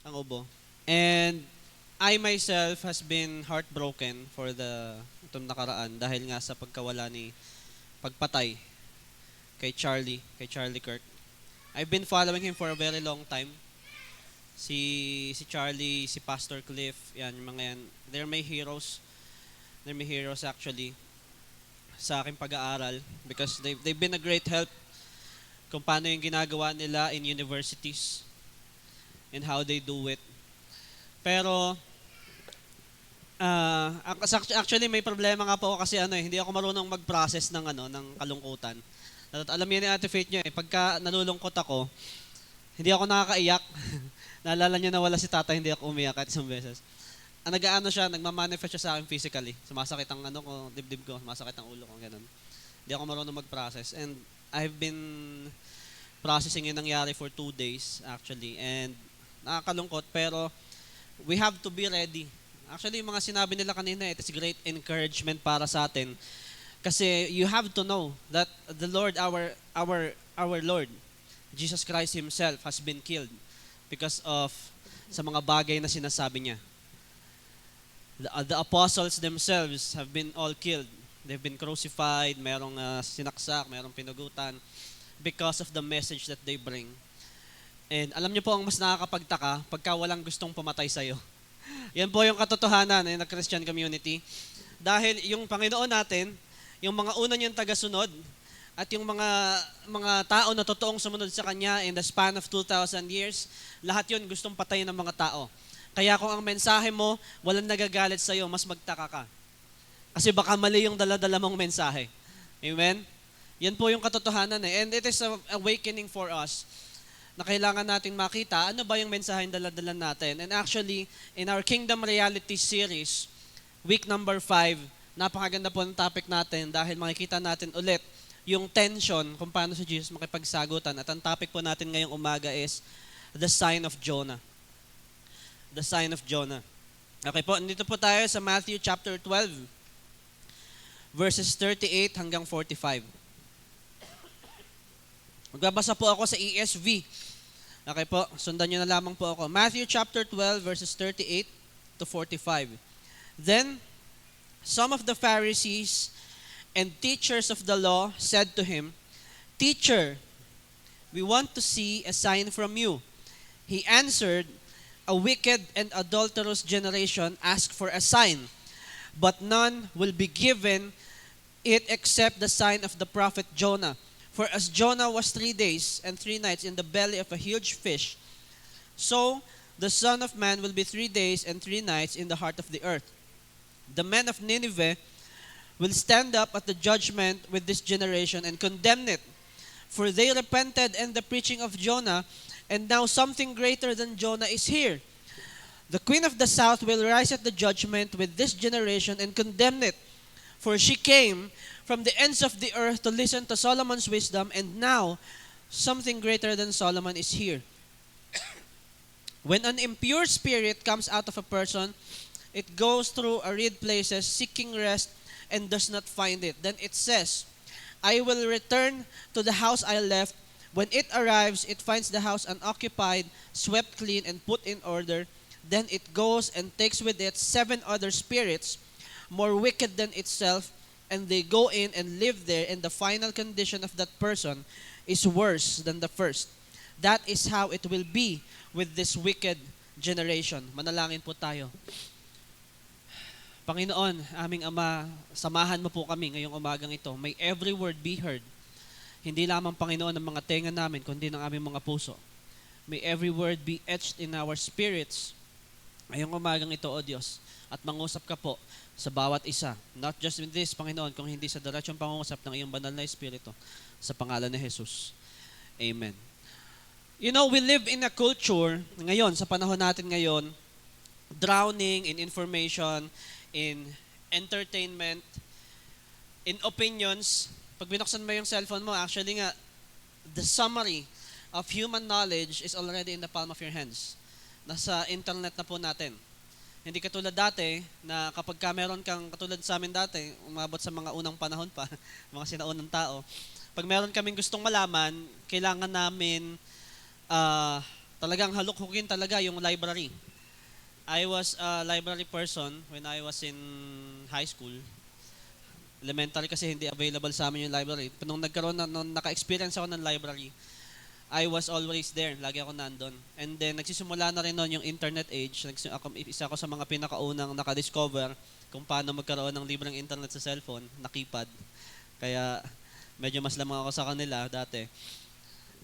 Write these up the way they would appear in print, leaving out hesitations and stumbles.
ang ubo. And I myself has been heartbroken for itong nakaraan dahil nga sa pagkawala ni pagpatay kay Charlie Kirk. I've been following him for a very long time. Si Charlie, si Pastor Cliff, yan, yung mga yan. They're my heroes. They're my heroes actually sa aking pag-aaral because they've been a great help kung paano yung ginagawa nila in universities and how they do it. Pero actually may problema nga po ako kasi hindi ako marunong mag-process ng kalungkutan. At alam niyo ni Ate Faith niyo pagka nalulungkot ako, hindi ako nakakaiyak. Naalala niyo na wala si Tata, hindi ako umiyak kahit isang beses. Nag-aano siya, nagma-manifest siya sa akin physically. Sumasakit ang ko, dibdib ko, sumasakit ang ulo ko, ganun. Hindi ako marunong mag-process. And I've been processing yung nangyari for 2 days actually. And nakakalungkot pero we have to be ready. Actually, yung mga sinabi nila kanina, it is great encouragement para sa atin. Kasi you have to know that the Lord, our Lord, Jesus Christ Himself has been killed because of sa mga bagay na sinasabi niya. The apostles themselves have been all killed. They've been crucified, merong sinaksak, merong pinugutan because of the message that they bring. And alam niyo po ang mas nakakapagtaka pagka walang gustong pumatay sa'yo. Yan po yung katotohanan ng Christian community. Dahil yung Panginoon natin, yung mga una niyang tagasunod, at yung mga tao na totoong sumunod sa Kanya in the span of 2,000 years, lahat yun gustong patayin ng mga tao. Kaya kung ang mensahe mo, walang nagagalit sa'yo, mas magtaka ka. Kasi baka mali yung dala-dala mong mensahe. Amen? Yan po yung katotohanan And it is an awakening for us na kailangan natin makita ano ba yung mensaheng dala-dala natin. And actually, in our Kingdom Reality series, week number 5, napakaganda po ng topic natin dahil makikita natin ulit yung tension kung paano si Jesus makipagsagutan. At ang topic po natin ngayong umaga is the sign of Jonah. The sign of Jonah. Okay po, nandito po tayo sa Matthew chapter 12, verses 38 hanggang 45. Magbabasa po ako sa ESV. Okay po, sundan nyo na lamang po ako. Matthew chapter 12, verses 38 to 45. Then, some of the Pharisees and teachers of the law said to him, "Teacher, we want to see a sign from you." He answered, "A wicked and adulterous generation asks for a sign, but none will be given it except the sign of the prophet Jonah. For as Jonah was 3 days and 3 nights in the belly of a huge fish, so the Son of Man will be 3 days and 3 nights in the heart of the earth. The men of Nineveh will stand up at the judgment with this generation and condemn it, for they repented in the preaching of Jonah, and now something greater than Jonah is here. The queen of the south will rise at the judgment with this generation and condemn it, for she came from the ends of the earth to listen to Solomon's wisdom, and now something greater than Solomon is here. When an impure spirit comes out of a person, it goes through arid places seeking rest and does not find it. Then it says, I will return to the house I left. When it arrives, it finds the house unoccupied, swept clean, and put in order. Then it goes and takes with it 7 other spirits, more wicked than itself, and they go in and live there, and the final condition of that person is worse than the first. That is how it will be with this wicked generation. Manalangin po tayo. Panginoon, aming Ama, samahan mo po kami ngayong umagang ito. May every word be heard. Hindi lamang, Panginoon, ng mga tenga namin, kundi ng aming mga puso. May every word be etched in our spirits. Ngayong umagang ito, O Diyos, at mangusap ka po sa bawat isa. Not just in this, Panginoon, kung hindi sa diretsyong pangungusap ng iyong banal na Espiritu. Sa pangalan ni Jesus. Amen. You know, we live in a culture, ngayon, sa panahon natin ngayon, drowning in information, in entertainment, in opinions. Pag binuksan mo yung cellphone mo, actually nga, the summary of human knowledge is already in the palm of your hands. Nasa internet na po natin. Hindi katulad dati na kapag meron kang, katulad sa amin dati, umabot sa mga unang panahon pa, mga sinaunang tao, pag meron kaming gustong malaman, kailangan namin Talagang halukhukin talaga yung library. I was a library person when I was in high school. Elementary kasi hindi available sa amin yung library. Nung nung naka-experience ako ng library, I was always there. Lagi ako nandun. And then, nagsisimula na rin noon yung internet age. Isa ako sa mga pinakaunang nakadiscover kung paano magkaroon ng libreng internet sa cellphone, na keypad. Kaya, medyo mas lamang ako sa kanila dati.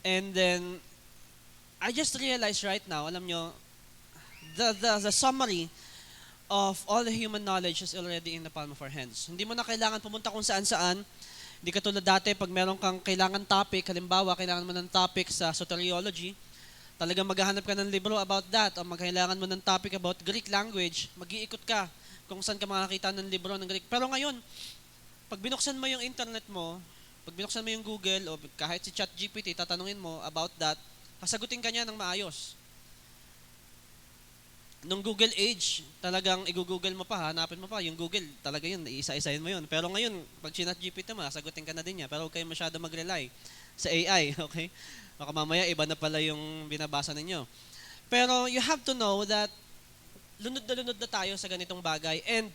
And then, I just realized right now, alam nyo, the summary of all the human knowledge is already in the palm of our hands. Hindi mo na kailangan pumunta kung saan-saan. Hindi katulad dati, pag meron kang kailangan topic, halimbawa, kailangan mo ng topic sa soteriology, talagang maghahanap ka ng libro about that, o magkailangan mo ng topic about Greek language, mag-iikot ka kung saan ka makakita ng libro ng Greek. Pero ngayon, pag binuksan mo yung internet mo, pag binuksan mo yung Google, o kahit si ChatGPT, tatanungin mo about that, kasagutin ka niya ng maayos. Nung Google age, talagang i-google mo pa, hanapin mo pa, yung Google, talaga yun, isa-isahin mo yun. Pero ngayon, pag chinat-GPT mo, sagutin ka na din niya, pero huwag kayo masyado mag-rely sa AI, okay? Baka mamaya, iba na pala yung binabasa ninyo. Pero you have to know that lunod na tayo sa ganitong bagay. And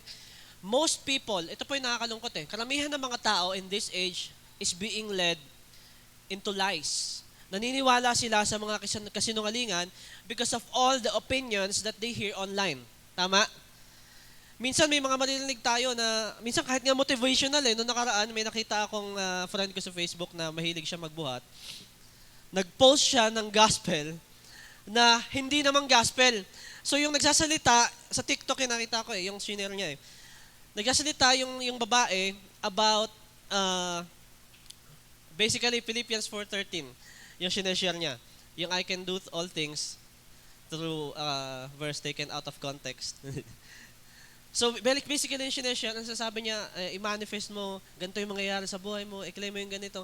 most people, ito po yung nakakalungkot karamihan ng mga tao in this age is being led into lies. Naniniwala sila sa mga kasinungalingan because of all the opinions that they hear online. Tama? Minsan may mga maririnig tayo na, minsan kahit nga motivational noong nakaraan, may nakita akong friend ko sa Facebook na mahilig siya magbuhat. Nag-post siya ng gospel na hindi namang gospel. So yung nagsasalita, sa TikTok yung nakita ko yung shinare niya Nagsasalita yung babae about, basically Philippians 4:13. Yung sineshare niya. Yung I can do all things through verse taken out of context. So, basically yung sineshare, ang sasabi niya, i-manifest mo, ganito yung mangyayari sa buhay mo, i-claim mo yung ganito.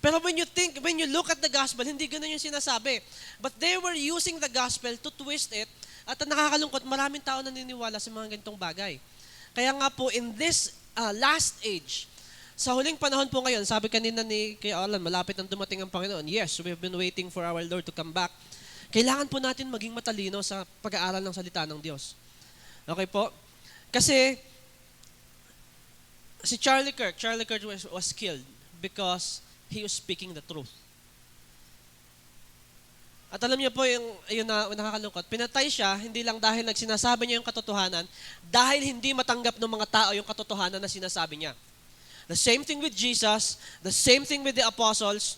Pero when you look at the gospel, hindi ganun yung sinasabi. But they were using the gospel to twist it, at nakakalungkot, maraming tao naniniwala sa mga ganitong bagay. Kaya nga po, in this last age, sa huling panahon po ngayon, sabi kanina ni Kuya Alan, malapit nang dumating ang Panginoon. Yes, we've been waiting for our Lord to come back. Kailangan po natin maging matalino sa pag-aaral ng salita ng Diyos. Okay po? Kasi, si Charlie Kirk was killed because he was speaking the truth. At alam niyo po, yung nakakalungkot, pinatay siya, hindi lang dahil nagsinasabi niya yung katotohanan, dahil hindi matanggap ng mga tao yung katotohanan na sinasabi niya. The same thing with Jesus, the same thing with the apostles,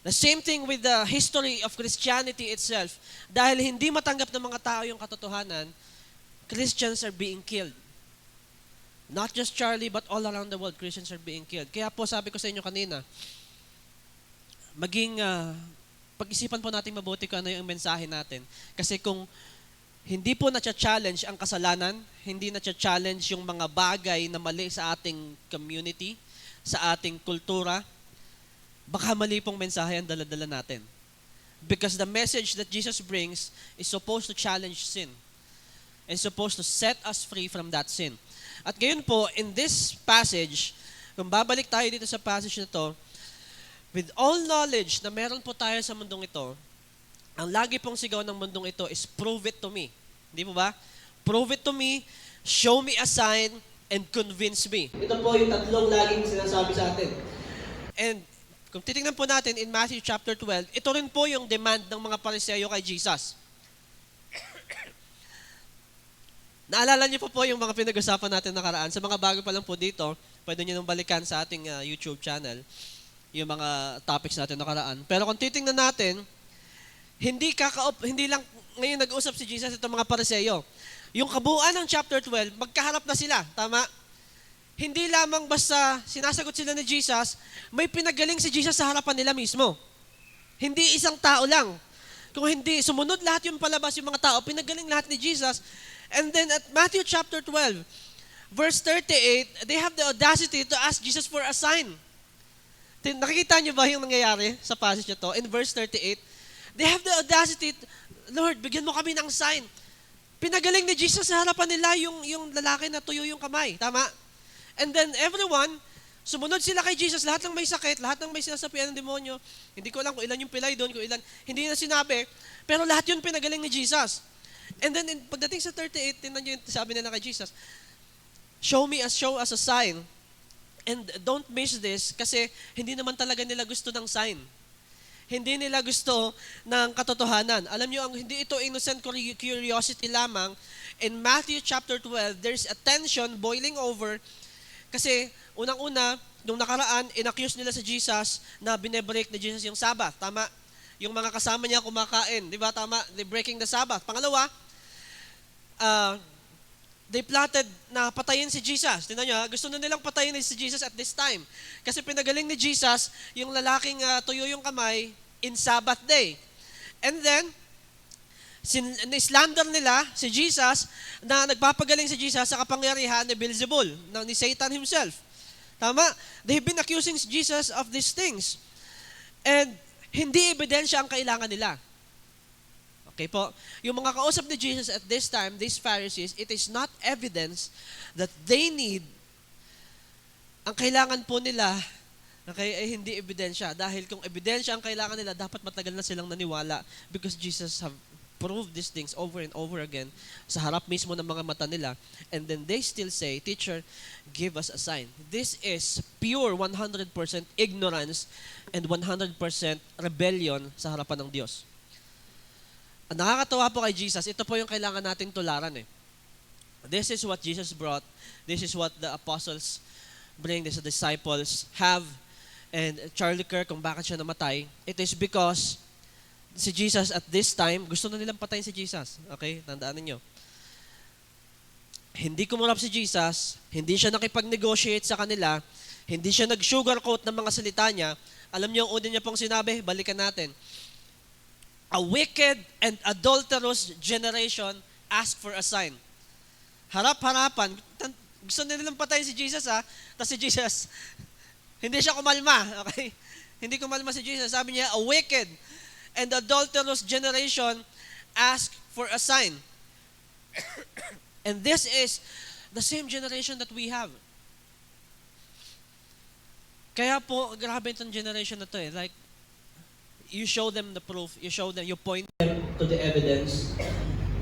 the same thing with the history of Christianity itself. Dahil hindi matanggap ng mga tao yung katotohanan, Christians are being killed. Not just Charlie, but all around the world, Christians are being killed. Kaya po sabi ko sa inyo kanina, pag-isipan po natin mabuti kung ano yung mensahe natin. Kasi kung hindi po na-challenge ang kasalanan, hindi na-challenge yung mga bagay na mali sa ating community, sa ating kultura, baka mali pong mensahe ang dala-dala natin. Because the message that Jesus brings is supposed to challenge sin and supposed to set us free from that sin. At ngayon po, in this passage, kung babalik tayo dito sa passage na to, with all knowledge na meron po tayo sa mundong ito, ang lagi pong sigaw ng mundong ito is prove it to me. Hindi po ba? Prove it to me, show me a sign, and convince me. Ito po yung tatlong laging sinasabi sa atin. And kung titingnan po natin in Matthew chapter 12, ito rin po yung demand ng mga Pariseyo kay Jesus. Naalala niyo po yung mga pinag-usapan natin nakaraan. Sa mga bago pa lang po dito, pwede niyo nang balikan sa ating YouTube channel yung mga topics natin nakaraan. Pero kung titingnan natin, hindi lang ngayon nag-usap si Jesus itong mga Pariseyo. Yung kabuuan ng chapter 12, magkaharap na sila. Tama? Hindi lamang basta sinasagot sila ni Jesus, may pinagaling si Jesus sa harapan nila mismo. Hindi isang tao lang. Kung hindi, sumunod lahat yung palabas yung mga tao, pinagaling lahat ni Jesus. And then at Matthew chapter 12, verse 38, they have the audacity to ask Jesus for a sign. Nakikita niyo ba yung nangyayari sa passage na to? In verse 38, they have the audacity, Lord, bigyan mo kami ng sign. Pinagaling ni Jesus sa harapan nila yung lalaki na tuyo yung kamay. Tama? And then everyone Sumunod sila kay Jesus, lahat ng may sakit, lahat ng may sinasapian ng demonyo. Hindi ko alam kung ilan yung pilay doon, kung ilan, hindi na sinabi, pero lahat yun pinagaling ni Jesus. And then, pagdating sa 38, tingnan nyo yung sabi nila kay Jesus, show us a sign. And don't miss this, kasi hindi naman talaga nila gusto ng sign. Hindi nila gusto ng katotohanan. Alam nyo, hindi ito innocent curiosity lamang. In Matthew chapter 12, there's a tension boiling over. Kasi, unang-una, nung nakaraan, inaccuse nila sa Jesus na binebreak ni Jesus yung Sabbath. Tama? Yung mga kasama niya kumakain. Di ba? Tama? They breaking the Sabbath. Pangalawa, they plotted na patayin si Jesus. Tingnan nyo, gusto na nilang patayin si Jesus at this time. Kasi pinagaling ni Jesus yung lalaking tuyo yung kamay in Sabbath day. And then, ni-slander nila si Jesus na nagpapagaling si Jesus sa kapangyarihan ni Beelzebul, ni Satan himself. Tama? They've been accusing Jesus of these things. And hindi ebidensya ang kailangan nila. Okay po? Yung mga kausap ni Jesus at this time, these Pharisees, it is not evidence that they need. Ang kailangan po nila, okay, ay hindi ebidensya. Dahil kung ebidensya ang kailangan nila, dapat matagal na silang naniwala because Jesus have proved these things over and over again sa harap mismo ng mga mata nila. And then they still say, Teacher, give us a sign. This is pure 100% ignorance and 100% rebellion sa harapan ng Diyos. Ang nakakatawa po kay Jesus, ito po yung kailangan nating tularan eh. This is what Jesus brought. This is what the apostles bring, the disciples have. And Charlie Kirk, kung bakit siya namatay, it is because si Jesus at this time, gusto na nilang patayin si Jesus. Okay? Tandaan niyo. Hindi kumurap si Jesus, hindi siya nakipag-negotiate sa kanila, hindi siya nag-sugarcoat ng mga salita niya. Alam niyo, ang una niya pong sinabi, balikan natin. A wicked and adulterous generation ask for a sign. Harap-harapan, gusto na nilang patayin si Jesus tapos si Jesus, hindi siya kumalma. Okay? Hindi kumalma si Jesus. Sabi niya, a wicked and adulterous generation ask for a sign. And this is the same generation that we have. Kaya po, grabe itong generation na to eh. Like, you show them the proof, you point them to the evidence,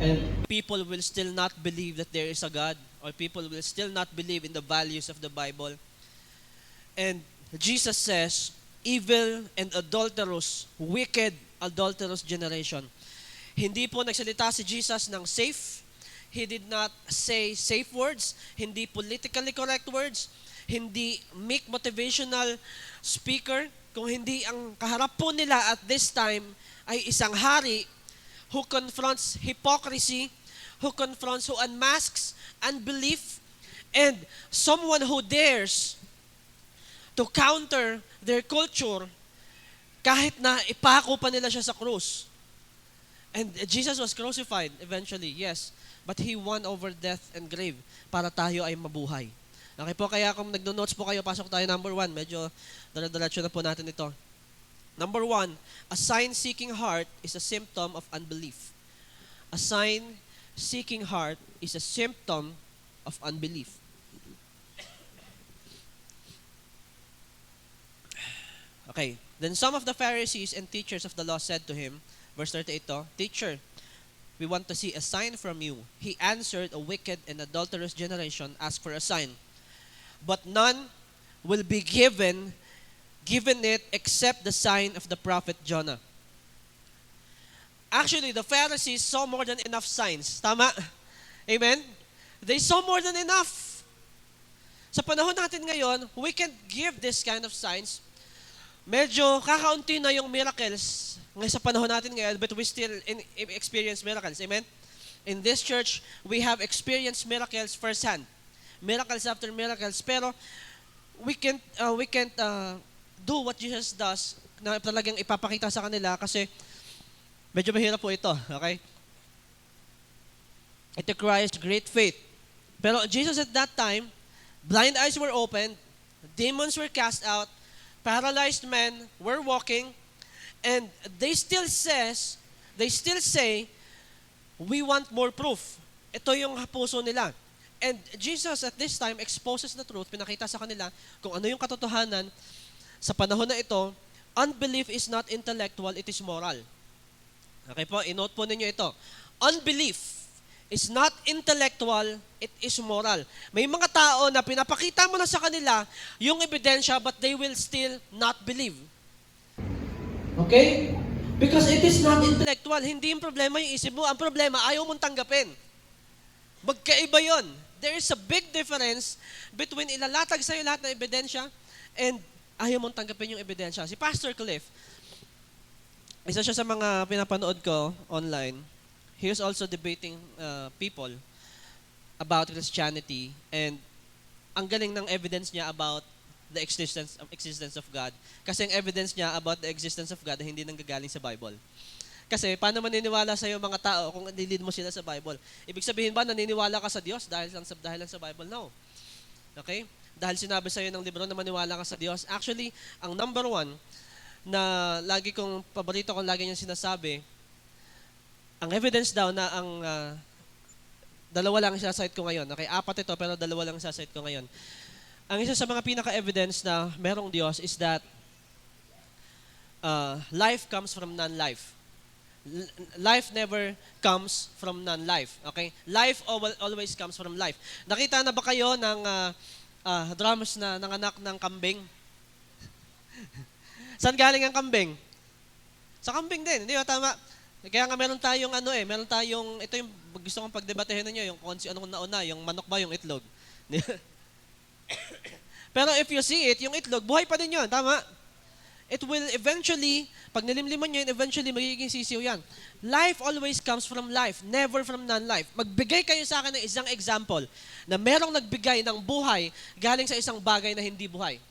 and people will still not believe that there is a God, or people will still not believe in the values of the Bible. And Jesus says, evil and adulterous, wicked, adulterous generation. Hindi po nagsalita si Jesus ng safe. He did not say safe words, hindi politically correct words, hindi meek motivational speaker, kung hindi ang kaharap po nila at this time ay isang hari who confronts hypocrisy, who unmasks unbelief, and someone who dares to counter their culture kahit na ipako pa nila siya sa krus. And Jesus was crucified eventually, yes. But He won over death and grave para tayo ay mabuhay. Okay po, kaya kung nagno-notes po kayo, pasok tayo number 1. Medyo dala-dalatso na po natin ito. Number 1, a sign-seeking heart is a symptom of unbelief. A sign-seeking heart is a symptom of unbelief. Okay. Then some of the Pharisees and teachers of the law said to him, verse 38, Teacher, we want to see a sign from you. He answered, a wicked and adulterous generation ask for a sign, but none will be given it except the sign of the prophet Jonah. Actually, the Pharisees saw more than enough signs. Tama? Amen? They saw more than enough. Sa panahon natin ngayon, we can give this kind of signs. Medyo kakaunti na yung miracles ngayon sa panahon natin ngayon, but we still experience miracles. Amen? In this church, we have experienced miracles firsthand. Miracles after miracles. Pero we can't do what Jesus does na talagang ipapakita sa kanila kasi medyo mahirap po ito. Okay? It requires great faith. Pero Jesus at that time, blind eyes were opened, demons were cast out, paralyzed men were walking, and they still say, we want more proof. Ito yung puso nila. And Jesus at this time exposes the truth, pinakita sa kanila kung ano yung katotohanan. Sa panahon na ito, unbelief is not intellectual, it is moral. Okay po, inote po ninyo ito. Unbelief is not intellectual, it is moral. May mga tao na pinapakita mo na sa kanila yung ebidensya but they will still not believe. Okay? Because it is not intellectual. Hindi yung problema yung isip mo. Ang problema, ayaw mong tanggapin. Magkaiba yun. There is a big difference between ilalatag sa'yo lahat ng ebidensya and ayaw mong tanggapin yung ebidensya. Si Pastor Cliff, isa siya sa mga pinapanood ko online. He is also debating people about Christianity, and ang galing ng evidence niya about the existence of God. Kasi ang evidence niya about the existence of God ay hindi nanggagaling sa Bible. Kasi paano maniniwala sa iyo mga tao kung nililid mo sila sa Bible? Ibig sabihin ba naniniwala ka sa Diyos dahil lang sa Bible? No. Okay? Dahil sinabi sa iyo ng libro na maniwala ka sa Diyos. Actually, ang number one na lagi kong paborito kong lagi niyang sinasabi, ang evidence daw na ang dalawa lang isa-cite ko ngayon. Okay, 4 ito pero dalawa lang isa-cite ko ngayon. Ang isa sa mga pinaka-evidence na merong Diyos is that life comes from non-life. Life never comes from non-life. Okay? Life always comes from life. Nakita na ba kayo ng drums na nanganak ng kambing? Saan galing ang kambing? Sa kambing din, hindi ba tama? Kaya nga meron tayong, ito yung gusto kong pagdebatehin ninyo, yung kung anong nauna, yung manok ba, yung itlog. Pero if you see it, yung itlog, buhay pa din yun, tama? It will eventually, pag nilimliman nyo yun, eventually magiging sisiw yan. Life always comes from life, never from non-life. Magbigay kayo sa akin ng isang example na merong nagbigay ng buhay galing sa isang bagay na hindi buhay.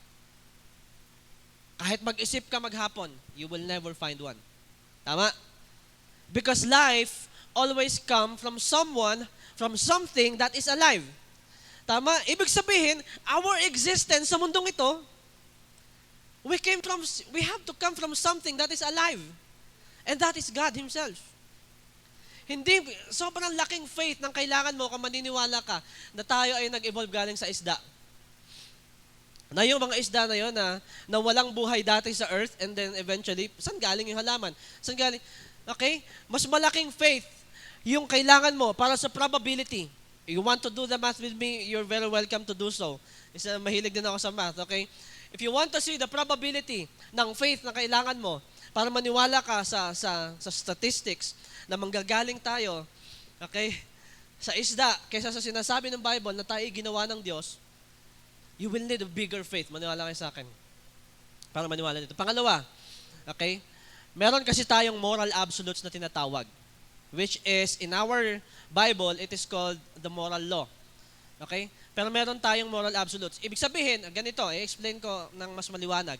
Kahit mag-isip ka maghapon, you will never find one. Tama? Because life always comes from someone, from something that is alive. Tama? Ibig sabihin, our existence sa mundong ito, we have to come from something that is alive. And that is God Himself. Hindi, sobrang laking faith ng kailangan mo kung maniniwala ka na tayo ay nag-evolve galing sa isda. Na yung mga isda na yun na walang buhay dati sa earth and then eventually, saan galing yung halaman? Saan galing? Okay? Mas malaking faith yung kailangan mo para sa probability. You want to do the math with me, you're very welcome to do so. Mahilig din ako sa math, okay? If you want to see the probability ng faith na kailangan mo para maniwala ka sa statistics na manggagaling tayo, okay, sa isda, kaysa sa sinasabi ng Bible na tayo ginawa ng Diyos, you will need a bigger faith. Maniwala kayo sa akin para maniwala dito. Pangalawa, okay, meron kasi tayong moral absolutes na tinatawag, which is, in our Bible, it is called the moral law. Okay? Pero meron tayong moral absolutes. Ibig sabihin, ganito, i-explain ko ng mas maliwanag.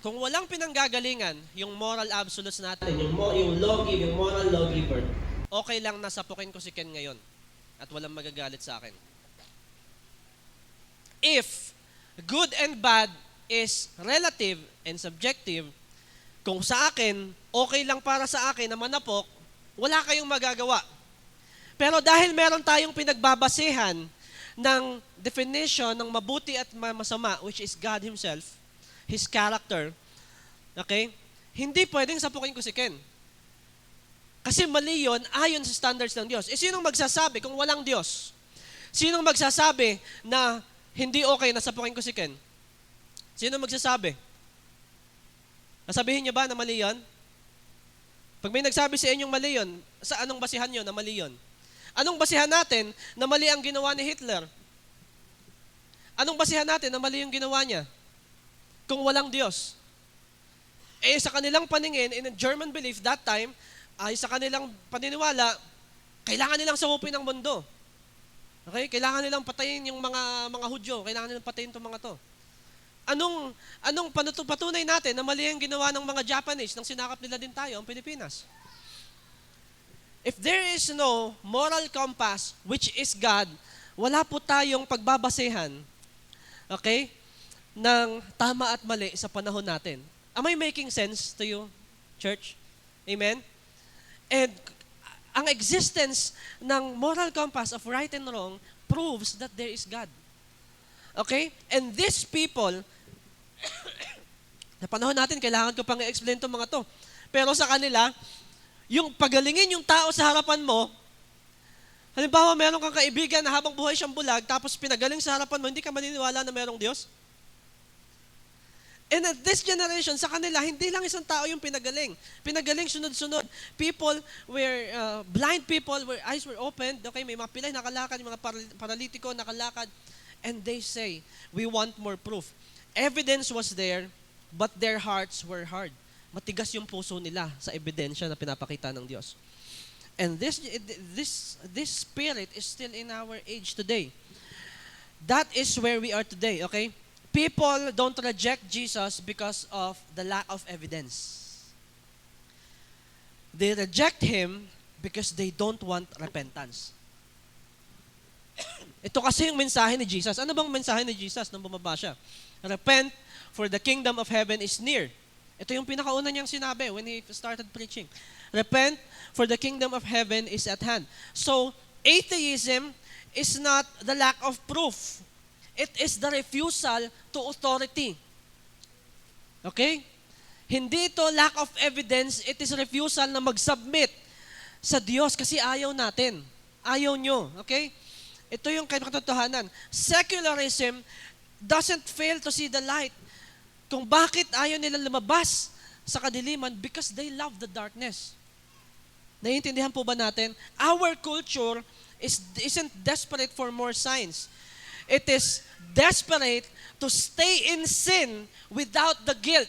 Kung walang pinanggagalingan, yung moral absolutes natin, yung moral lawgiver, okay lang na sapukin ko si Ken ngayon at walang magagalit sa akin. If good and bad is relative and subjective, kung sa akin, okay lang para sa akin na manapok, wala kayong magagawa. Pero dahil meron tayong pinagbabasehan ng definition ng mabuti at masama, which is God Himself, His character, okay, hindi pwedeng sapukin ko si Ken. Kasi mali yun ayon sa standards ng Diyos. Sinong magsasabi kung walang Diyos? Sinong magsasabi na hindi okay na sapukin ko si Ken? Sino magsasabi? Nasabihin niyo ba na mali yun? Pag may nagsabi sa inyong mali yun, sa anong basihan nyo na mali yun? Anong basihan natin na mali ang ginawa ni Hitler? Anong basihan natin na mali yung ginawa niya? Kung walang Diyos. Sa kanilang paningin, in a German belief that time, sa kanilang paniniwala, kailangan nilang sangupin ang mundo. Okay? Kailangan nilang patayin yung mga Hudyo. Kailangan nilang patayin itong mga to. Anong patunay natin na mali ang ginawa ng mga Japanese nang sinakap nila din tayo, ang Pilipinas? If there is no moral compass, which is God, wala po tayong pagbabasehan, okay, ng tama at mali sa panahon natin. Am I making sense to you, church? Amen? And ang existence ng moral compass of right and wrong proves that there is God. Okay? And these people, na panahon natin, kailangan ko pang i-explain itong mga to. Pero sa kanila, yung pagalingin yung tao sa harapan mo, halimbawa meron kang kaibigan na habang buhay siyang bulag, tapos pinagaling sa harapan mo, hindi ka maniniwala na merong Diyos? And at this generation, sa kanila, hindi lang isang tao yung pinagaling. Pinagaling sunod-sunod. People were, blind people, where eyes were opened. Okay, may mga pilay nakalakad, yung mga paralitiko nakalakad. And they say, we want more proof. Evidence was there, but their hearts were hard. Matigas yung puso nila sa ebidensya na pinapakita ng Diyos. And this spirit is still in our age today. That is where we are today, okay? People don't reject Jesus because of the lack of evidence. They reject Him because they don't want repentance. Ito kasi yung mensahe ni Jesus. Ano bang mensahe ni Jesus nung bumaba siya? Repent, for the kingdom of heaven is near. Ito yung pinakauna niyang sinabi when He started preaching. Repent, for the kingdom of heaven is at hand. So, atheism is not the lack of proof. It is the refusal to authority. Okay? Hindi ito lack of evidence, it is refusal na mag-submit sa Diyos kasi ayaw natin. Ayaw nyo. Okay? Ito yung katotohanan. Secularism doesn't fail to see the light. Kung bakit ayaw nila lumabas sa kadiliman, because they love the darkness. Naiintindihan po ba natin? Our culture isn't desperate for more signs. It is desperate to stay in sin without the guilt.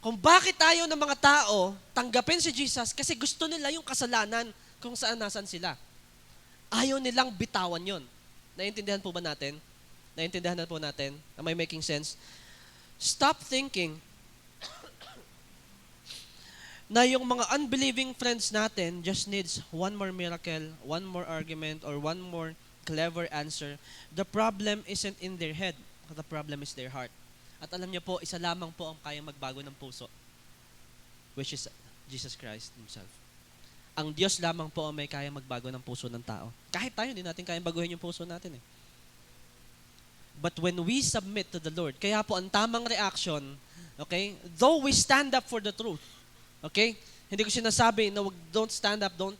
Kung bakit ayaw ng mga tao tanggapin si Jesus, kasi gusto nila yung kasalanan kung saan nasan sila. Ayaw nilang bitawan yon. Naiintindihan po ba natin? Naiintindihan na po natin? Am I making sense? Stop thinking na yung mga unbelieving friends natin just needs one more miracle, one more argument, or one more clever answer. The problem isn't in their head. The problem is their heart. At alam niyo po, isa lamang po ang kayang magbago ng puso, which is Jesus Christ Himself. Ang Diyos lamang po ang may kayang magbago ng puso ng tao. Kahit tayo, hindi natin kayang baguhin yung puso natin eh. But when we submit to the Lord, kaya po ang tamang reaction, okay, though we stand up for the truth, okay, hindi ko sinasabi na don't stand up, don't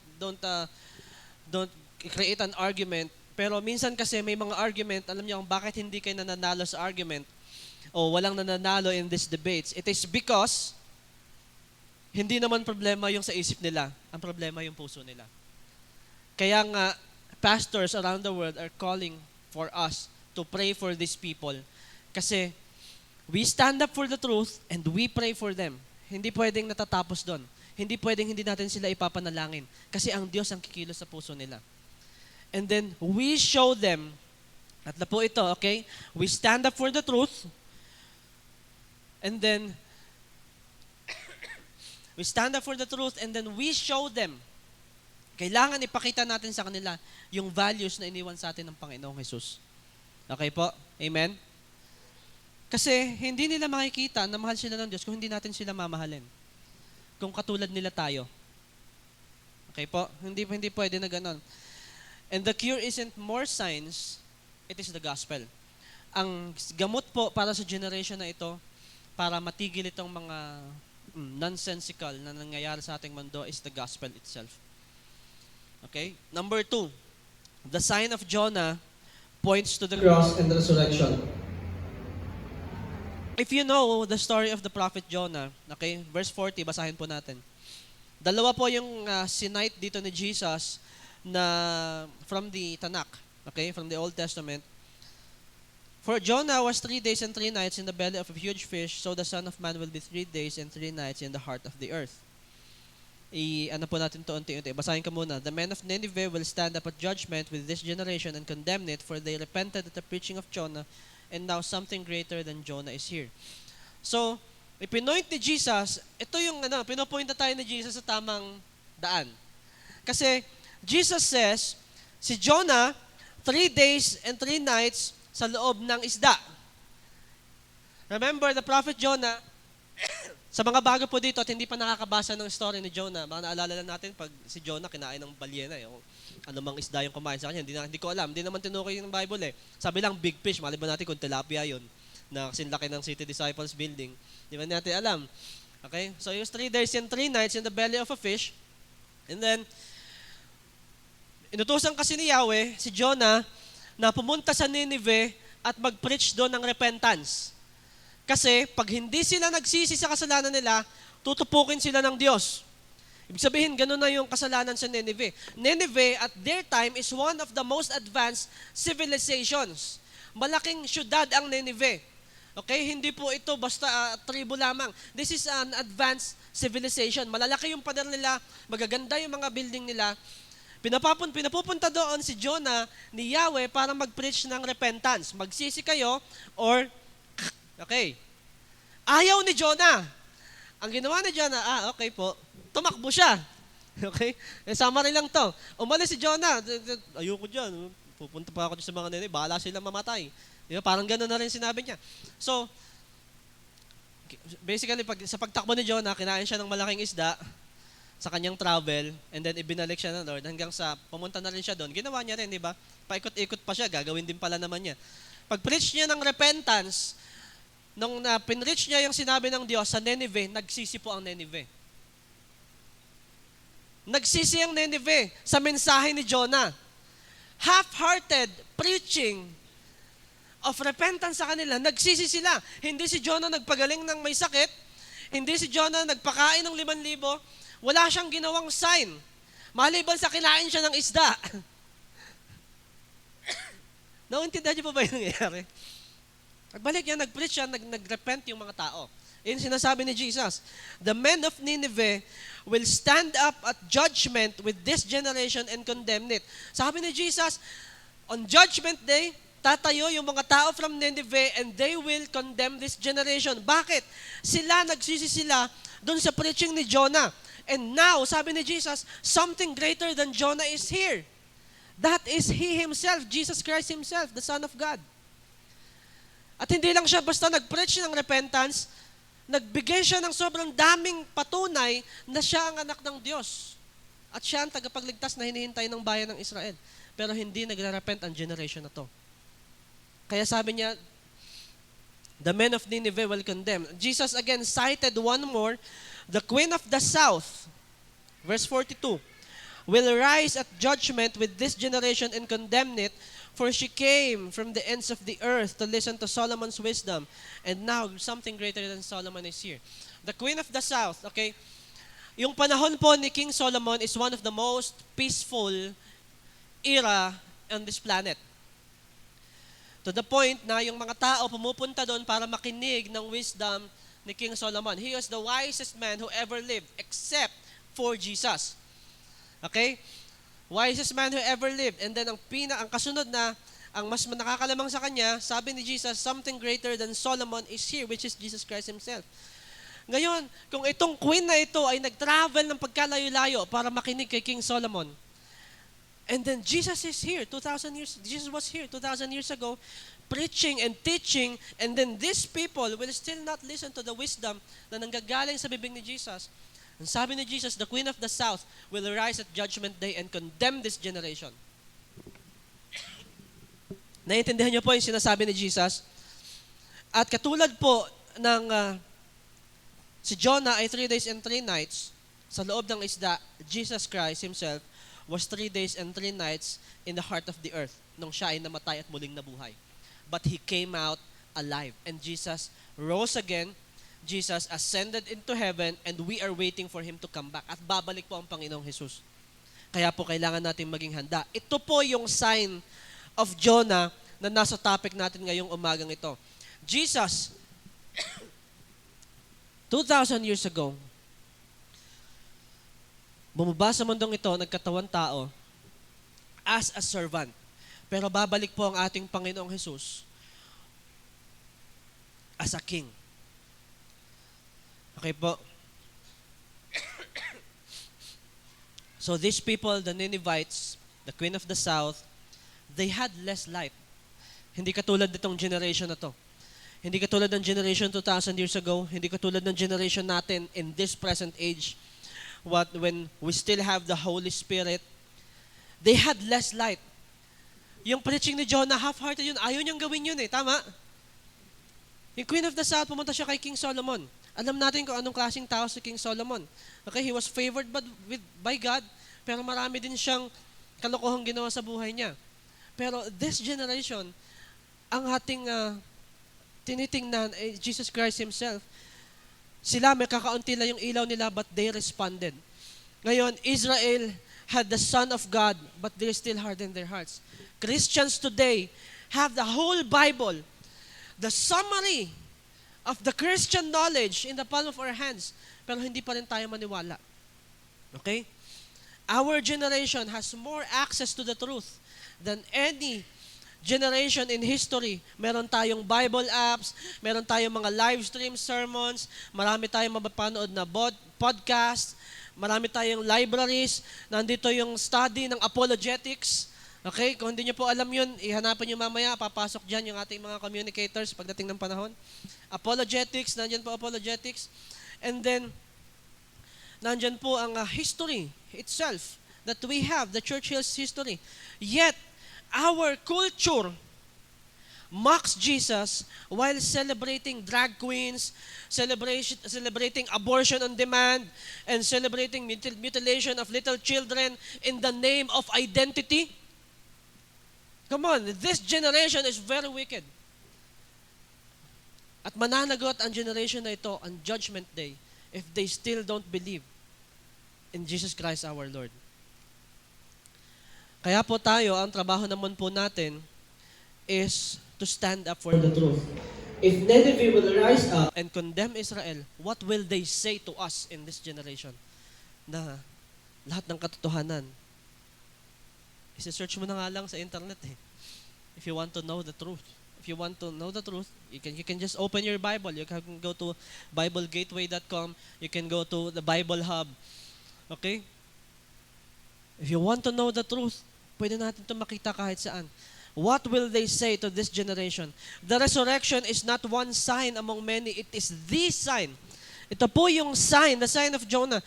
create an argument, pero minsan kasi may mga argument, alam niyo kung bakit hindi kayo nananalo sa argument o walang nananalo in these debates, it is because hindi naman problema yung sa isip nila, ang problema yung puso nila. Kaya nga, pastors around the world are calling for us to pray for these people. Kasi we stand up for the truth and we pray for them. Hindi pwedeng natatapos doon. Hindi pwedeng hindi natin sila ipapanalangin. Kasi ang Diyos ang kikilos sa puso nila. And then, we show them, at na po ito, okay? We stand up for the truth, and then, we stand up for the truth, and then we show them. Kailangan ipakita natin sa kanila yung values na iniwan sa atin ng Panginoong Jesus. Okay po? Amen? Kasi hindi nila makikita na mahal sila ng Diyos kung hindi natin sila mamahalin. Kung katulad nila tayo. Okay po? Hindi pwede na ganon. And the cure isn't more signs, it is the gospel. Ang gamot po para sa generation na ito, para matigil itong mga nonsensical na nangyayari sa ating mundo is the gospel itself. Okay? Number 2, the sign of Jonah points to the cross and the resurrection. If you know the story of the prophet Jonah, okay, verse 40, basahin po natin. Dalawa po yung sinight dito ni Jesus na from the Tanakh, okay, from the Old Testament. For Jonah was 3 days and 3 nights in the belly of a huge fish, so the Son of Man will be 3 days and 3 nights in the heart of the earth. Ano po natin to unti-unti. Basahin ka muna. The men of Nineveh will stand up at judgment with this generation and condemn it, for they repented at the preaching of Jonah, and now something greater than Jonah is here. So, ipinoint ni Jesus, ito yung pinopoint na tayo ni Jesus sa tamang daan. Kasi, Jesus says, si Jonah, 3 days and 3 nights sa loob ng isda. Remember, the prophet Jonah Sa mga bago po dito at hindi pa nakakabasa ng story ni Jonah, baka naalala lang natin pag si Jonah kinain ng balyena, yung anumang isda yung kumain sa kanya, hindi ko alam, hindi naman tinukoy yung Bible eh. Sabi lang big fish, maliban natin kung tilapia yun, na kasinlaki ng City Disciples building. Di ba natin alam? Okay? So yung 3 days and 3 nights in the belly of a fish, and then, inutusan kasi ni Yahweh, si Jonah, na pumunta sa Nineveh at mag-preach doon ng repentance. Kasi pag hindi sila nagsisi sa kasalanan nila, tutupukin sila ng Diyos. Ibig sabihin, ganun na yung kasalanan sa Nineveh. Nineveh at their time is one of the most advanced civilizations. Malaking syudad ang Nineveh. Okay, hindi po ito basta tribo lamang. This is an advanced civilization. Malalaki yung pader nila, magaganda yung mga building nila. Pinapupunta doon si Jonah ni Yahweh para mag-preach ng repentance. Magsisi kayo or okay. Ayaw ni Jonah. Ang ginawa ni Jonah, okay po, tumakbo siya. Okay? Summary lang to. Umalis si Jonah. Ayoko dyan. Pupunta pa ako sa mga nene. Bahala silang mamatay. Diba? Parang gano'n na rin sinabi niya. So, basically, sa pagtakbo ni Jonah, kinain siya ng malaking isda sa kanyang travel, and then ibinalik siya ng Lord hanggang sa pumunta na rin siya doon. Ginawa niya rin, di ba? Paikot-ikot pa siya, gagawin din pala naman niya. Pag-preach niya ng repentance, nung pinreach niya yung sinabi ng Diyos sa Nineveh, nagsisi po ang Nineveh. Nagsisi ang Nineveh sa mensahe ni Jonah. Half-hearted preaching of repentance sa kanila, nagsisi sila. Hindi si Jonah nagpagaling ng may sakit, hindi si Jonah nagpakain ng 5,000, wala siyang ginawang sign. Maliban sa kinain siya ng isda. Nauntindihan niyo pa ba yung nangyayari? Pagbalik niya, nag-preach siya, nag-repent yung mga tao. Yun sinasabi ni Jesus. The men of Nineveh will stand up at judgment with this generation and condemn it. Sabi ni Jesus, on judgment day, tatayo yung mga tao from Nineveh and they will condemn this generation. Bakit? Nagsisi sila dun sa preaching ni Jonah. And now, sabi ni Jesus, something greater than Jonah is here. That is He Himself, Jesus Christ Himself, the Son of God. At hindi lang siya basta nag-preach ng repentance, nagbigay siya ng sobrang daming patunay na siya ang anak ng Diyos. At siya ang tagapagligtas na hinihintay ng bayan ng Israel. Pero hindi nagre-repent ang generation na to. Kaya sabi niya, the men of Nineveh will condemn. Jesus again cited one more, the queen of the south, verse 42, will rise at judgment with this generation and condemn it, for she came from the ends of the earth to listen to Solomon's wisdom. And now, something greater than Solomon is here. The queen of the south, okay? Yung panahon po ni King Solomon is one of the most peaceful era on this planet. To the point na yung mga tao pumupunta doon para makinig ng wisdom ni King Solomon. He was the wisest man who ever lived except for Jesus. Okay? Wisest man who ever lived. And then ang kasunod na, ang mas nakakalamang sa kanya, sabi ni Jesus, something greater than Solomon is here, which is Jesus Christ Himself. Ngayon, kung itong queen na ito ay nag-travel ng pagkalayo-layo para makinig kay King Solomon, and then Jesus is here, Jesus was here 2,000 years ago, preaching and teaching, and then these people will still not listen to the wisdom na nanggagaling sa bibig ni Jesus. Ang sabi ni Jesus, the queen of the south will arise at judgment day and condemn this generation. Naiintindihan niyo po yung sinasabi ni Jesus? At katulad po ng si Jonah ay 3 days and 3 nights sa loob ng isda, Jesus Christ Himself was 3 days and 3 nights in the heart of the earth nung siya ay namatay at muling nabuhay. But He came out alive. And Jesus rose again. Jesus ascended into heaven and we are waiting for Him to come back. At babalik po ang Panginoong Jesus. Kaya po kailangan natin maging handa. Ito po yung sign of Jonah na nasa topic natin ngayong umagang ito. Jesus, 2,000 years ago, bumaba sa mundong ito, nagkatawan tao, as a servant. Pero babalik po ang ating Panginoong Jesus as a king. Okay po? So these people, the Ninevites, the queen of the south, they had less light. Hindi katulad nitong generation na to. Hindi katulad ng generation 2,000 years ago, hindi katulad ng generation natin in this present age, when we still have the Holy Spirit, they had less light. Yung preaching ni Jonah, half-hearted yun, ayaw niyang gawin yun tama? Yung Queen of the South, pumunta siya kay King Solomon. Alam natin kung anong klaseng tao si King Solomon. Okay, he was favored by God, pero marami din siyang kalokohang ginawa sa buhay niya. Pero this generation, ang ating tinitingnan, Jesus Christ Himself, sila may kakaunti lang yung ilaw nila, but they responded. Ngayon, Israel had the Son of God, but they still hardened their hearts. Christians today have the whole Bible, the summary of the Christian knowledge in the palm of our hands, pero hindi pa rin tayo maniwala. Okay? Our generation has more access to the truth than any generation in history. Meron tayong Bible apps, meron tayong mga live stream sermons, marami tayong mapapanood na podcast, marami tayong libraries, nandito yung study ng apologetics. Okay, kung hindi nyo po alam yun, ihanapan nyo mamaya, papasok dyan yung ating mga communicators pagdating ng panahon. Apologetics, nandyan po apologetics. And then, nandyan po ang history itself that we have, the Church Hills history. Yet, our culture mocks Jesus while celebrating drag queens, celebrating abortion on demand, and celebrating mutilation of little children in the name of identity. Come on, this generation is very wicked. At mananagot ang generation na ito on Judgment Day if they still don't believe in Jesus Christ our Lord. Kaya po tayo, ang trabaho naman po natin is to stand up for the truth. If Nineveh will rise up and condemn Israel, what will they say to us in this generation? Na lahat ng katotohanan, isi-search mo na nga lang sa internet if you want to know the truth. If you want to know the truth, you can just open your Bible. You can go to BibleGateway.com. You can go to the Bible Hub. Okay? If you want to know the truth, pwede natin ito makita kahit saan. What will they say to this generation? The resurrection is not one sign among many. It is the sign. Ito po yung sign, the sign of Jonah.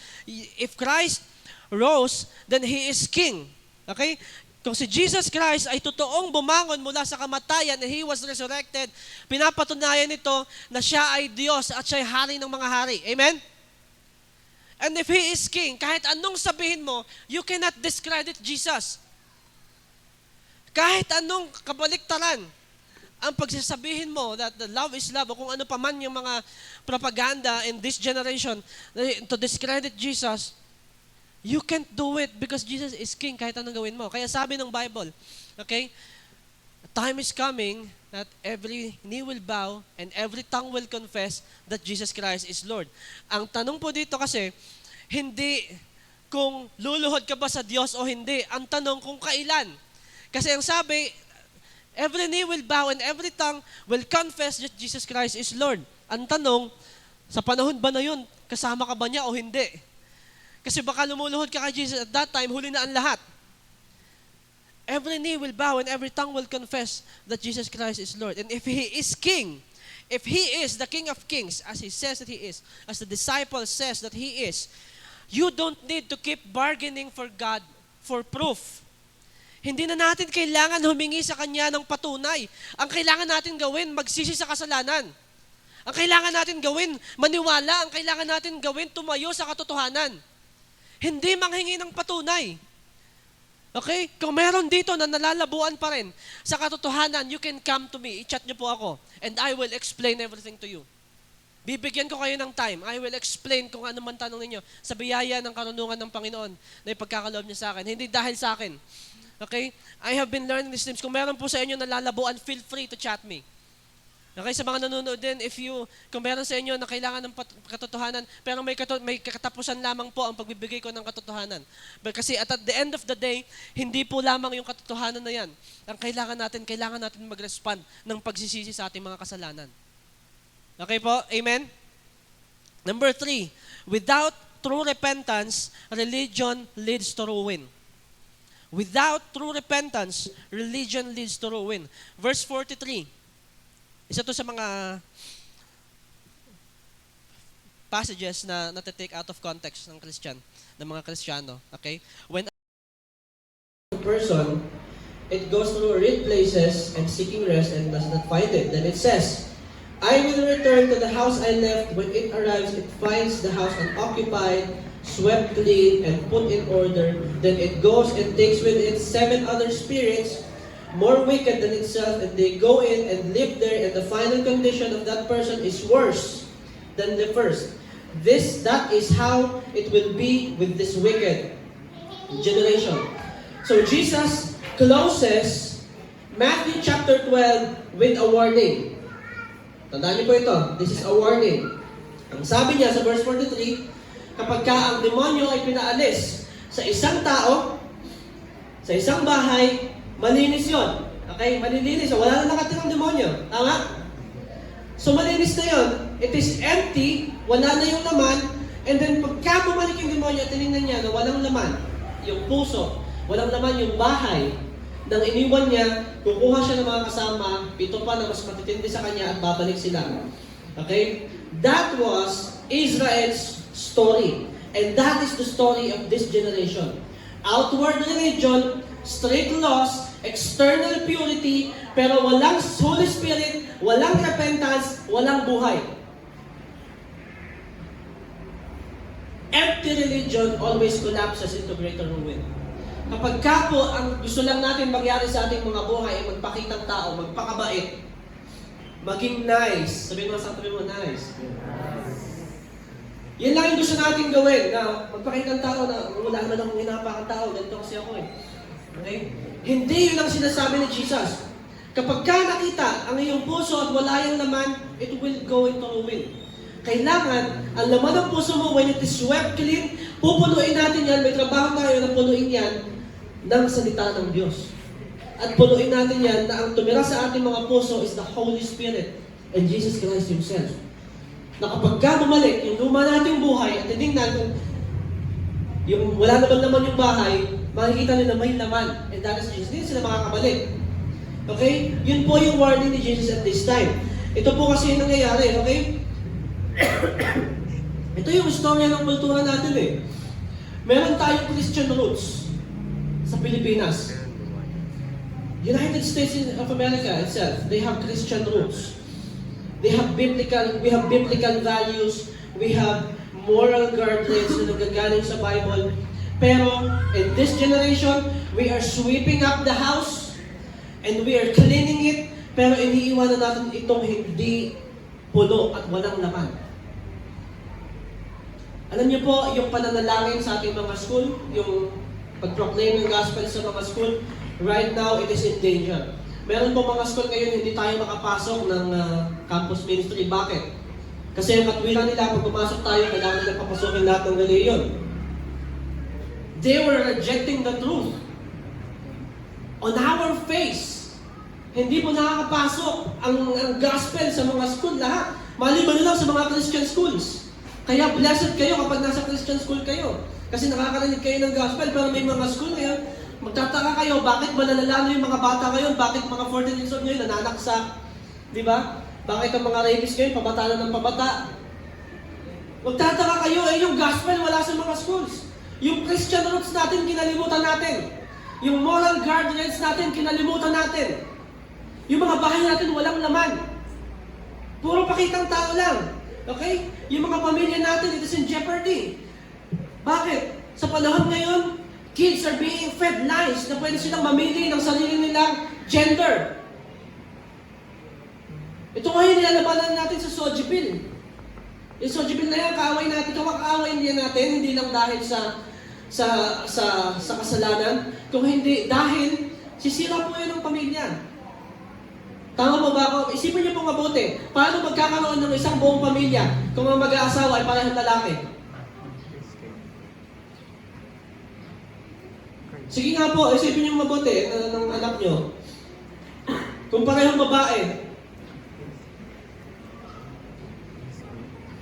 If Christ rose, then He is King. Okay? Kung si Jesus Christ ay totoong bumangon mula sa kamatayan and He was resurrected, pinapatunayan nito na siya ay Diyos at siya ay hari ng mga hari. Amen? And if He is King, kahit anong sabihin mo, you cannot discredit Jesus. Kahit anong kabaliktaran ang pagsasabihin mo that the love is love o kung ano pa man yung mga propaganda in this generation to discredit Jesus, you can't do it because Jesus is King kahit anong gawin mo. Kaya sabi ng Bible, okay, a time is coming that every knee will bow and every tongue will confess that Jesus Christ is Lord. Ang tanong po dito kasi, hindi kung luluhod ka ba sa Diyos o hindi. Ang tanong kung kailan. Kasi ang sabi, every knee will bow and every tongue will confess that Jesus Christ is Lord. Ang tanong, sa panahon ba na yun, kasama ka ba niya o hindi? Kasi baka lumuluhod ka kay Jesus at that time, huli na ang lahat. Every knee will bow and every tongue will confess that Jesus Christ is Lord. And if He is King, if He is the King of Kings, as He says that He is, as the disciple says that He is, you don't need to keep bargaining for God for proof. Hindi na natin kailangan humingi sa Kanya ng patunay. Ang kailangan natin gawin, magsisi sa kasalanan. Ang kailangan natin gawin, maniwala. Ang kailangan natin gawin, tumayo sa katotohanan. Hindi manghingi ng patunay. Okay? Kung meron dito na nalalabuan pa rin sa katotohanan, you can come to me. I-chat niyo po ako. And I will explain everything to you. Bibigyan ko kayo ng time. I will explain kung ano man tanong ninyo sa biyaya ng karunungan ng Panginoon na ipagkakaloob niya sa akin. Hindi dahil sa akin. Okay? I have been learning these things. Kung meron po sa inyo nalalabuan, feel free to chat me. Okay, sa mga nanonood din, kung meron sa inyo na kailangan ng katotohanan, pero may katapusan lamang po ang pagbibigay ko ng katotohanan. Kasi at the end of the day, hindi po lamang yung katotohanan na yan. Ang kailangan natin mag-respond ng pagsisisi sa ating mga kasalanan. Okay po? Amen? Number 3, without true repentance, religion leads to ruin. Without true repentance, religion leads to ruin. Verse 43, Isa to sa mga passages na nate-take out of context ng mga Kristiyano. Okay? When a person, it goes through arid places and seeking rest and does not find it. Then it says, I will return to the house I left. When it arrives, it finds the house unoccupied, swept clean, and put in order. Then it goes and takes with it 7 other spirits, more wicked than itself, and they go in and live there, and the final condition of that person is worse than the first. That is how it will be with this wicked generation. So Jesus closes Matthew chapter 12 with a warning. Tandaan niyo po ito. This is a warning. Ang sabi niya sa verse 43, kapag ka ang demonyo ay pinaalis sa isang tao, sa isang bahay, malinis yon. Okay? Malilinis. Wala na nakatirang demonyo. Tama? So malinis na yon. It is empty. Wala na yung laman. And then pagka bumalik yung demonyo at tinignan niya na walang laman, yung puso, walang laman yung bahay, nang iniwan niya, kukuha siya ng mga kasama, 7 pa na mas matitindi sa kanya at babalik sila. Okay? That was Israel's story. And that is the story of this generation. Outward religion, strict laws, external purity, pero walang Holy Spirit, walang repentance, walang buhay. Empty religion always collapses into greater ruin. Kapag ka po, ang gusto lang natin mangyari sa ating mga buhay ay magpakitang tao, magpakabait, maging nice. Sabihin mo sa tabi mo, nice. Yan lang yung gusto natin gawin, na magpakitang tao na wala naman akong hinapakang tao, ganito kasi ako eh. Okay? Hindi yun ang sinasabi ni Jesus. Kapag ka nakita ang iyong puso at wala yung laman, it will go into ruin. Kailangan, ang laman ng puso mo, when it is swept clean, pupunuin natin yan, may trabaho tayo na punuin yan ng salita ng Diyos. At punuin natin yan na ang tumira sa ating mga puso is the Holy Spirit and Jesus Christ Himself. Na kapag ka bumalik, yung luma nating buhay, at tinignan kung yung wala naman yung bahay, makikita nila may laman. And that is Jesus. Hindi sila makakabalik. Okay? Yun po yung warning ni Jesus at this time. Ito po kasi yung nangyayari, okay? Ito yung istorya ng kultura natin eh. Meron tayong Christian roots sa Pilipinas. United States of America itself, they have Christian roots. We have biblical values, we have moral guardrails na nagagaling sa Bible. Pero in this generation, we are sweeping up the house and we are cleaning it, pero iniiwanan natin itong hindi puno at walang laman. Alam niyo po, yung pananalangin sa ating mga school, yung pag-proclaim ng gospel sa mga school, right now, it is in danger. Meron po mga school ngayon, hindi tayo makapasok ng campus ministry. Bakit? Kasi yung katwiran nila, pag pumasok tayo, kailangan nila papasokin lahat ng reliyon. They were rejecting the truth. On our face, hindi po nakakapasok ang gospel sa mga school lahat. Maliban na lang sa mga Christian schools. Kaya blessed kayo kapag nasa Christian school kayo. Kasi nakakarinig kayo ng gospel, pero may mga school ngayon, magtataka kayo, bakit malalala yung mga bata ngayon? Bakit mga 14 years old ngayon nananaksak? Di ba? Bakit ang mga rapists ngayon, pabata na ng pabata? Magtataka kayo, yung gospel wala sa mga schools. Yung Christian roots natin, kinalimutan natin. Yung moral guardrails natin, kinalimutan natin. Yung mga bahay natin, walang laman. Puro pakitang tao lang. Okay? Yung mga pamilya natin, it is in jeopardy. Bakit? Sa panahon ngayon, kids are being fed lies na pwede silang mamili ng sarili nilang gender. Ito ngayon nilalabanan natin sa Soji Bill. Yung Soji Bill na yan, kaaway natin. Ito kaaway niya natin, hindi lang dahil sa kasalanan, kung hindi dahil sisira po yun ng pamilya. Tama mo ba ako? Isipin niyo po mabuti. Paano magkakaroon ng isang buong pamilya kung ang mag-aasawa ay parehong lalaki? Sige nga po, isipin niyo mabuti ng anak niyo. Kung parehong babae.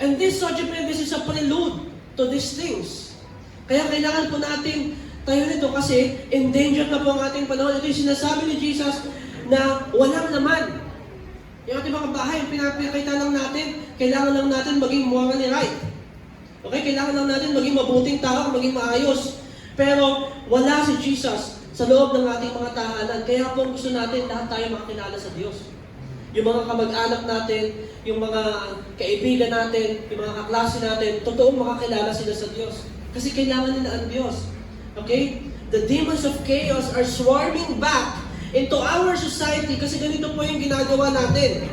And this is a prelude to these things. Kaya kailangan po natin tayo nito kasi in danger na po ang ating panahon. Ito yung sinasabi ni Jesus na walang laman. Yung ating mga bahay, ang pinapakita lang natin, kailangan lang natin maging morally right. Okay? Kailangan lang natin maging mabuting tao, maging maayos. Pero wala si Jesus sa loob ng ating mga tahanan. Kaya po gusto natin lahat tayo makakilala sa Diyos. Yung mga kamag-anak natin, yung mga kaibigan natin, yung mga kaklase natin, totoong makakilala sila sa Diyos. Kasi kailangan nila ang Diyos. Okay? The demons of chaos are swarming back into our society kasi ganito po yung ginagawa natin.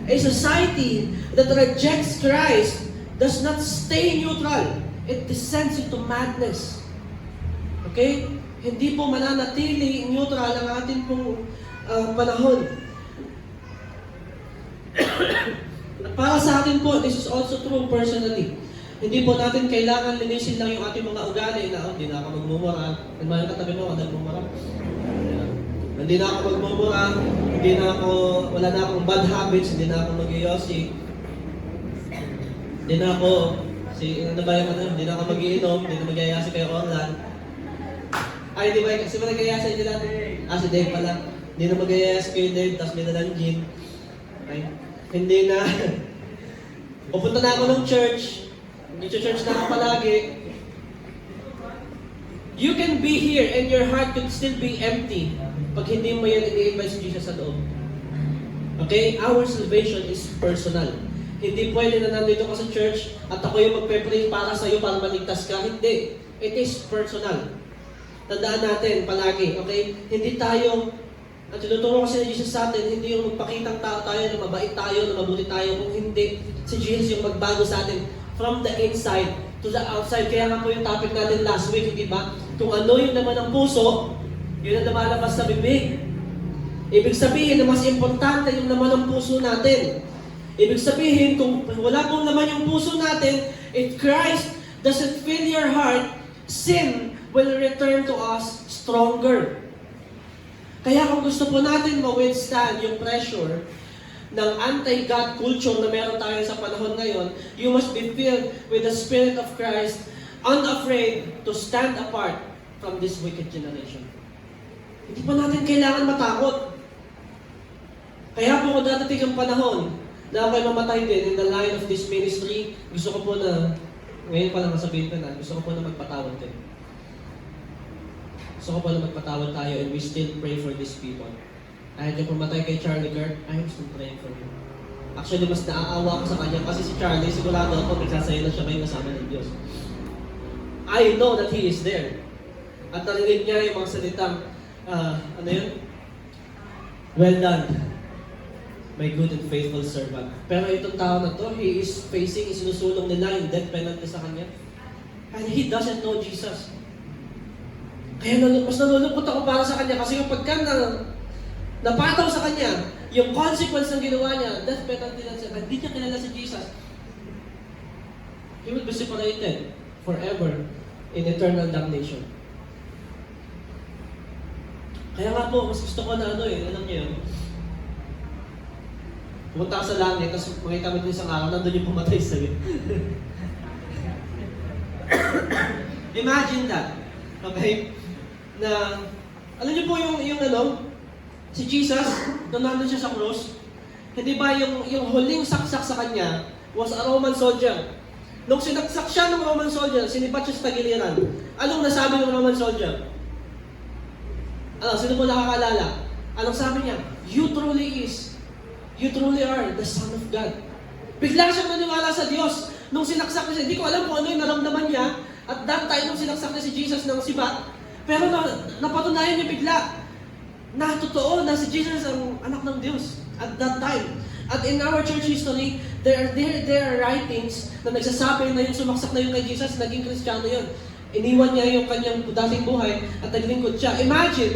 A society that rejects Christ does not stay neutral. It descends into madness. Okay? Hindi po mananatili neutral ang ating pong panahon. At para sa akin po, this is also true personally. Hindi po natin kailangan linisin lang yung ating mga ugali na, hindi na ako magmumura. Nagmahal katabi mo, ako nagmumura. Hindi na ako magmumura, wala na akong bad habits, hindi na ako mag-iossi. Hindi na ako, hindi na ako mag-iinom, hindi na mag-iayasi kay Orlan. Ay, di ba, kasi ba nag-iayasi hindi natin? Si Dave pala. Hindi na mag-iayasi kay Dave, tapos may nalang gin. Okay? Hindi na, pupunta na ako ng church, church na ako palagi. You can be here and your heart could still be empty pag hindi mo yan i-invite si Jesus sa loob. Okay? Our salvation is personal. Hindi pwede na nandito ka sa church at ako yung magpe-pray para sa iyo para maligtas ka. Hindi. It is personal. Tandaan natin palagi, okay? Hindi tayo, ang tinuturo kasi ni Jesus sa atin, hindi yung magpakitang tao tayo, na mabait tayo, na mabuti tayo, kung hindi, si Jesus yung magbago sa atin from the inside to the outside. Kaya nga po yung topic natin last week, hindi ba? Kung ano yung laman ng puso, yun ang lumalabas sa bibig. Ibig sabihin na mas importante yung laman ng puso natin. Ibig sabihin, kung wala pong laman yung puso natin, if Christ doesn't fill your heart, sin will return to us stronger. Kaya kung gusto po natin ma-withstand yung pressure ng anti-God culture na meron tayo sa panahon ngayon, you must be filled with the Spirit of Christ, unafraid to stand apart from this wicked generation. Hindi pa natin kailangan matakot. Kaya po kung dadating ang panahon na ako'y mamatay din in the line of this ministry, gusto ko po na, ngayon pa lang masabihin ko na, gusto ko po na magpatawad din. Gusto ko po na magpatawad tayo and we still pray for these people. Kahit yung pumatay kay Charlie Kirk, I'm still praying for him. Actually, mas naaawa ko sa kanya kasi si Charlie, sigurado ako, nagsasaya na siya ngayon kasama ng Diyos. I know that He is there. At narinig niya yung mga salitang, ano yun? Well done, my good and faithful servant. Pero itong tao na to, he is facing, isinusulong nila yung death penalty sa kanya. And he doesn't know Jesus. Kaya mas nalulungkot ako para sa kanya kasi kapag ka napataw sa kanya, yung consequence ng ginawa niya, death penalty lang siya, hindi niya kilala si Jesus. He will be separated forever in eternal damnation. Kaya nga po, mas gusto ko na alam niyo yun, pumunta ka sa langit, tapos makita mo din isang araw, nandun yung pumatay sa'yo. Imagine that. Okay? Na, alam niyo po si Jesus, nung nandun siya sa cross, hindi ba yung huling saksak sa kanya was a Roman soldier. Nung sinaksak siya ng Roman soldier, sinipat siya sa tagiliran. Anong nasabi ng Roman soldier? Sino po nakakalala? Anong sabi niya? You truly are the Son of God. Bigla siyang naniwala sa Diyos. Nung sinaksak niya, hindi ko alam kung ano yung naramdaman niya. At that time, nung sinaksak niya si Jesus ng sibat, pero napatunayan niya bigla na totoo na si Jesus ang anak ng Diyos at that time. At in our church history, there are writings na nagsasabi na yung sumaksak na yung kay Jesus, naging Kristiyano yun. Iniwan niya yung kanyang dating buhay at naglingkod siya. Imagine,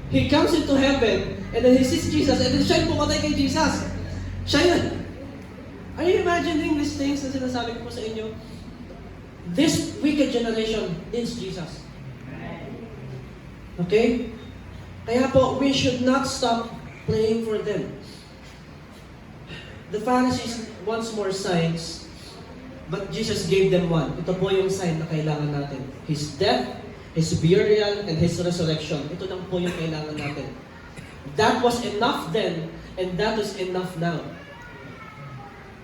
he comes into heaven and then he sees Jesus and then siya yung pumatay kay Jesus. Siya yun. Are you imagining these things na sinasabi ko po sa inyo? This wicked generation needs Jesus. Okay? Kaya po, we should not stop praying for them. The Pharisees wants more signs, but Jesus gave them one. Ito po yung sign na kailangan natin. His death, His burial, and His resurrection. Ito lang po yung kailangan natin. That was enough then and that is enough now.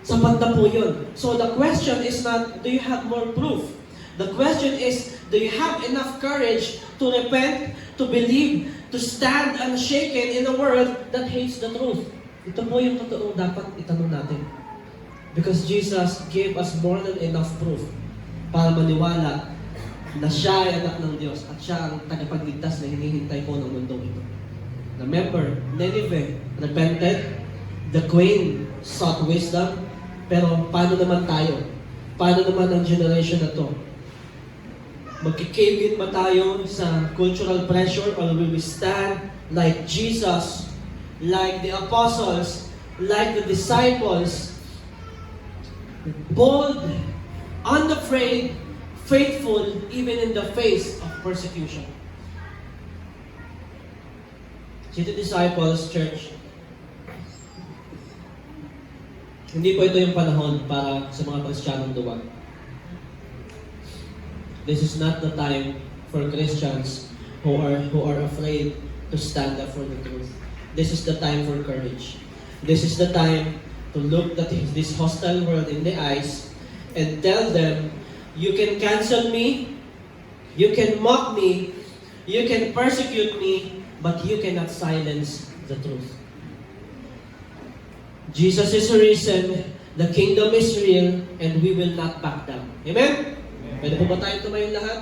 Sapat na po yun. So the question is not, do you have more proof? The question is, do you have enough courage to repent, to believe, to stand unshaken in a world that hates the truth? Ito po yung totoong dapat itanong natin. Because Jesus gave us more than enough proof para maniwala na siya ay anak ng Diyos at siya ang tagapagligtas na hinihintay po ng mundong ito. Remember, Nineveh repented, the queen sought wisdom, pero paano naman tayo? Paano naman ang generation na to? Magkikave in ba tayo sa cultural pressure or will we stand like Jesus, like the apostles, like the disciples, bold, unafraid, faithful, even in the face of persecution? See the disciples, church, hindi po ito yung panahon para sa mga Kristiyanong duwag. This is not the time for Christians who are afraid to stand up for the truth. This is the time for courage. This is the time to look at this hostile world in the eyes and tell them, you can cancel me, you can mock me, you can persecute me, but you cannot silence the truth. Jesus is risen, the kingdom is real, and we will not back down. Amen? Pwede po ba tayo tumayong lahat?